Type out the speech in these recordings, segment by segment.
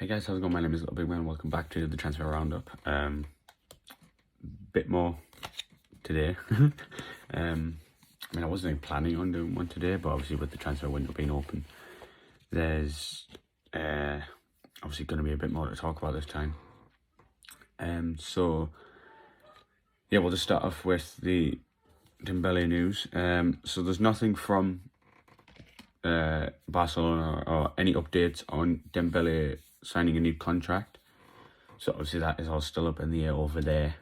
Hey guys, how's it going? My name is Little Big Man. Welcome back to the Transfer Roundup. Bit more today. I wasn't even planning on doing one today, but obviously with the transfer window being open, there's obviously going to be a bit more to talk about this time. So yeah, we'll just start off with the Dembele news. So there's nothing from Barcelona or any updates on Dembele signing a new contract. So obviously that is all still up in the air over there.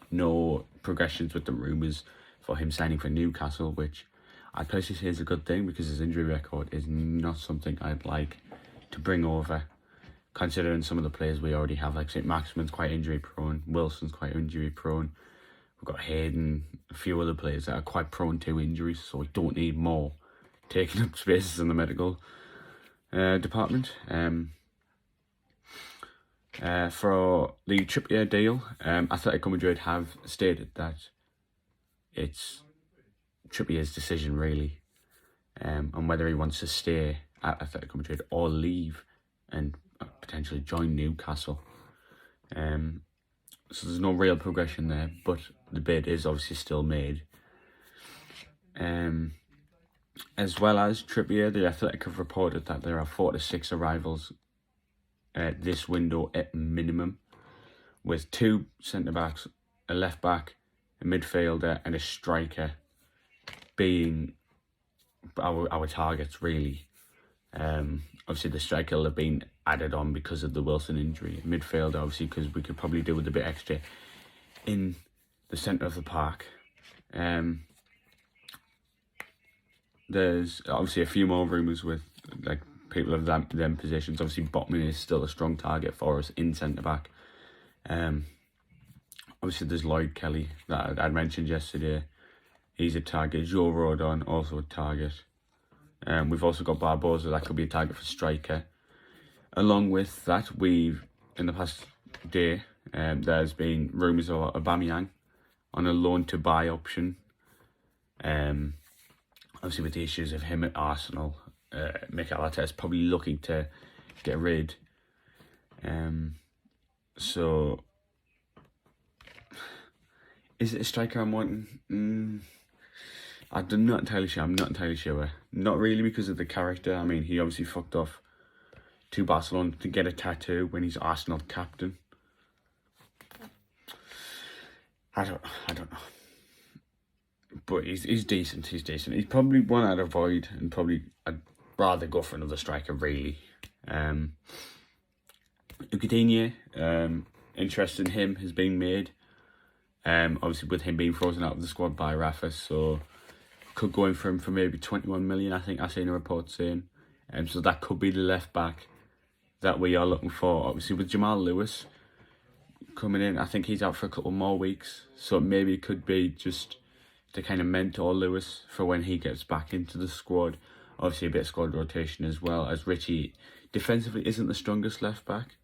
No progressions with the rumours for him signing for Newcastle, which I'd personally say is a good thing because his injury record is not something I'd like to bring over, considering some of the players we already have. Like St. Maximin's quite injury prone, Wilson's quite injury prone. We've got Hayden, a few other players that are quite prone to injuries, so we don't need more taking up spaces in the medical department. For the Trippier deal, Atletico Madrid have stated that it's Trippier's decision really, on whether he wants to stay at Atletico Madrid or leave and potentially join Newcastle. So there's no real progression there, but the bid is obviously still made. As well as Trippier, the Athletic have reported that there are 4 to 6 arrivals this window at minimum, with 2 centre-backs, a left-back, a midfielder and a striker being our targets really. Obviously the striker will have been added on because of the Wilson injury. Midfielder obviously because we could probably do with a bit extra in the centre of the park. There's obviously a few more rumours with like people of them positions. Obviously Botman is still a strong target for us in centre-back. Obviously there's Lloyd Kelly that I'd mentioned yesterday. He's a target. Joe Rodon also a target. We've also got Barbosa, that could be a target for striker. Along with that, we've, in the past day, there's been rumours of Aubameyang on a loan to buy option. Obviously with the issues of him at Arsenal, Mikel Arteta is probably looking to get rid. So is it a striker I'm wanting? I'm not entirely sure. Not really because of the character. I mean, he obviously fucked off to Barcelona to get a tattoo when he's Arsenal captain. I don't know. But he's decent. He's probably one I'd avoid, and probably I'd rather go for another striker really. Coutinho, interest in him has been made. Obviously with him being frozen out of the squad by Rafa, so could go in for him for maybe 21 million. I think I seen a report saying. So that could be the left back that we are looking for. Obviously with Jamal Lewis coming in, I think he's out for a couple more weeks, so maybe it could be just to kind of mentor Lewis for when he gets back into the squad. Obviously a bit of squad rotation as well, as Richie defensively isn't the strongest left back,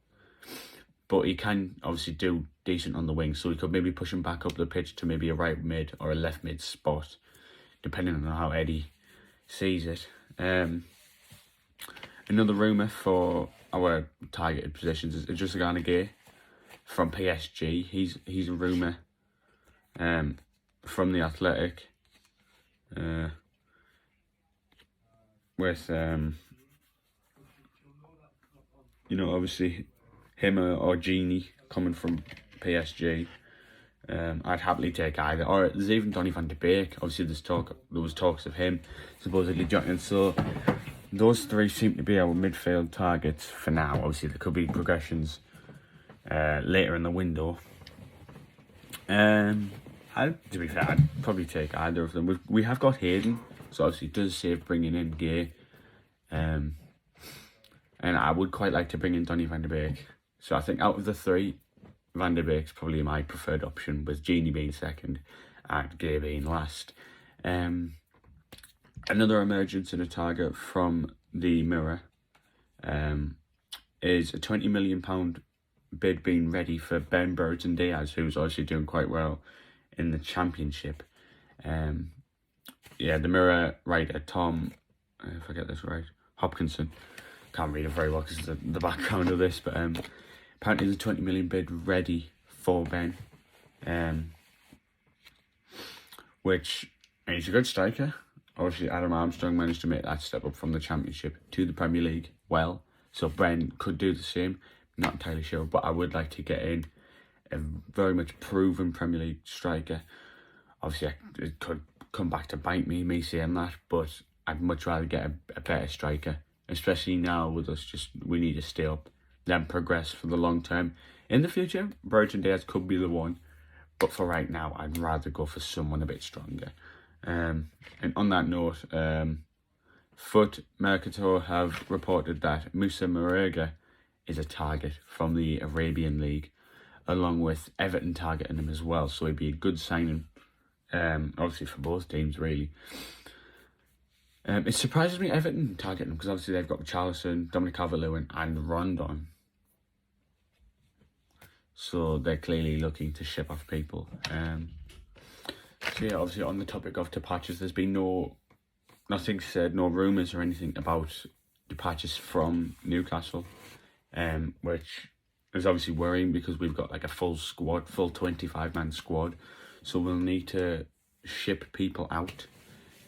but he can obviously do decent on the wing, so we could maybe push him back up the pitch to maybe a right mid or a left mid spot, depending on how Eddie sees it. Another rumour for our targeted positions is Idrissa Gana Gueye from PSG. He's a rumour from the Athletic, with obviously him or Genie coming from PSG. I'd happily take either. Or there's even Donny van de Beek. Obviously there was talks of him supposedly joining. So those 3 seem to be our midfield targets for now. Obviously there could be progressions later in the window. To be fair, I'd probably take either of them. We have got Hayden, so obviously it does save bringing in Gueye. And I would quite like to bring in Donny van de Beek. So I think out of the 3, Van de Beek's probably my preferred option, with Genie being second and Gueye being last. Another emergence in a target from the Mirror is a £20 million bid being ready for Ben Burton Diaz, who's obviously doing quite well in the Championship. The Mirror writer Tom, if I get this right, Hopkinson, can't read it very well because of the background of this, but apparently there's a 20 million bid ready for Ben, which he's a good striker. Obviously, Adam Armstrong managed to make that step up from the Championship to the Premier League well, so Ben could do the same. Not entirely sure, but I would like to get in a very much proven Premier League striker. Obviously, it could come back to bite me saying that, but I'd much rather get a better striker, especially now with us. We need to stay up, then progress for the long term. In the future, Burton Diaz could be the one, but for right now, I'd rather go for someone a bit stronger. And on that note, Foot Mercator have reported that Musa Marega is a target from the Arabian League, along with Everton targeting him as well. So it'd be a good signing, obviously for both teams, really. It surprises me Everton targeting him because obviously they've got Richarlison, Dominic Calvert-Lewin and Rondon. So they're clearly looking to ship off people. So yeah, obviously on the topic of departures, there's been nothing said, no rumours or anything about departures from Newcastle, which is obviously worrying because we've got like a full 25-man squad, so we'll need to ship people out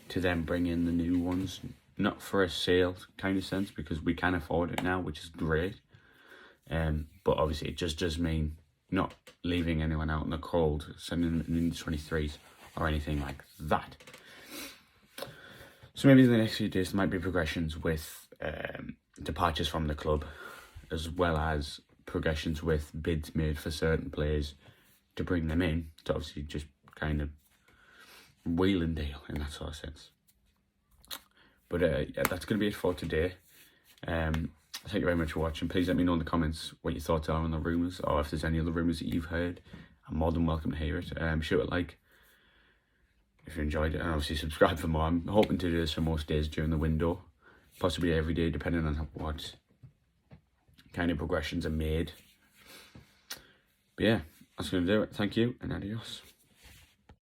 to then bring in the new ones, not for a sale kind of sense because we can afford it now, which is great, but obviously it just does mean not leaving anyone out in the cold, sending them in the 23s or anything like that. So maybe in the next few days there might be progressions with departures from the club, as well as progressions with bids made for certain players to bring them in, to obviously just kind of wheel and deal in that sort of sense. But yeah, that's going to be it for today. Thank you very much for watching. Please let me know in the comments what your thoughts are on the rumours, or if there's any other rumours that you've heard. I'm more than welcome to hear it. Shoot a like if you enjoyed it, and obviously subscribe for more. I'm hoping to do this for most days during the window, possibly every day depending on what kind of progressions are made. But yeah, that's going to do it. Thank you and adios.